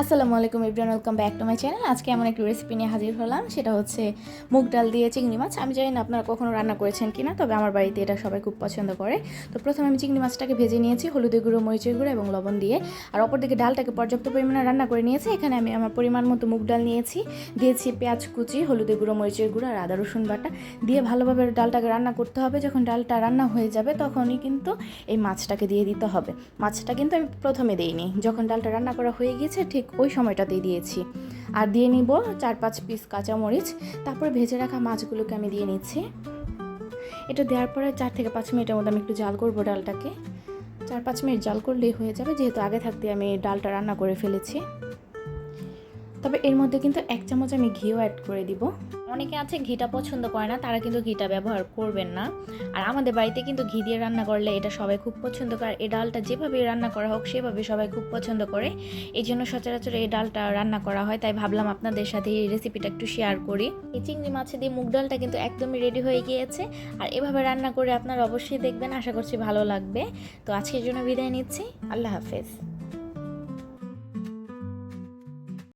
আসসালামু আলাইকুম everyone, welcome back to my channel. আজকে এমন একটি রেসিপি নিয়ে হাজির হলাম, সেটা হচ্ছে মুগ ডাল দিয়ে চিংড়ি মাছ। আমি জানি না আপনারা কখনো রান্না করেছেন কিনা, তবে আমার বাড়িতে এটা সবাই খুব পছন্দ করে। তো প্রথমে আমি চিংড়ি মাছটাকে ভেজে নিয়েছি হলুদের গুঁড়ো, মরিচের গুঁড়ো এবং লবণ দিয়ে। আর অপরদিকে ডালটাকে পর্যাপ্ত পরিমাণে রান্না করে নিয়েছি। এখানে আমি আমার পরিমাণ মতো মুগ ডাল নিয়েছি, দিয়েছি পেঁয়াজ কুচি, হলুদের গুঁড়ো, মরিচের গুঁড়ো আর আদা রসুন বাটা দিয়ে ভালোভাবে ডালটাকে রান্না করতে হবে। যখন ডালটা রান্না হয়ে যাবে তখনই কিন্তু এই মাছটাকে দিয়ে দিতে হবে। মাছটা কিন্তু আমি প্রথমে দিইনি, যখন ডালটা রান্না করা হয়ে গিয়েছে ঠিক ওই সময়টাতেই দিয়েছি। আর দিয়ে নিব 4-5 পিস কাঁচামরিচ। তারপরে ভেজে রাখা মাছগুলোকে আমি দিয়ে নিচ্ছি। এটা দেওয়ার পরে 4 থেকে 5 মিনিটের মধ্যে আমি একটু জাল করবো ডালটাকে। 4-5 মিনিট জাল করলেই হয়ে যাবে, যেহেতু আগে থাকতে আমি ডালটা রান্না করে ফেলেছি। তবে এর মধ্যে কিন্তু 1 চামচ আমি ঘিও অ্যাড করে দিব। অনেকে আছে ঘিটা পছন্দ করে না, তারা কিন্তু ঘিটা ব্যবহার করবেন না। আর আমাদের বাড়িতে কিন্তু ঘি দিয়ে রান্না করলে এটা সবাই খুব পছন্দ করে। এই ডালটা যেভাবে রান্না করা হোক সেভাবে সবাই খুব পছন্দ করে, এই জন্য সচরাচর এই ডালটা রান্না করা হয়। তাই ভাবলাম আপনাদের সাথে এই রেসিপিটা একটু শেয়ার করি। এই চিংড়ি মাছ দিয়ে মুগ ডালটা কিন্তু একদমই রেডি হয়ে গিয়েছে। আর এভাবে রান্না করে আপনারা অবশ্যই দেখবেন, আশা করছি ভালো লাগবে। তো আজকের জন্য বিদায় নিচ্ছি, আল্লাহ হাফেজ।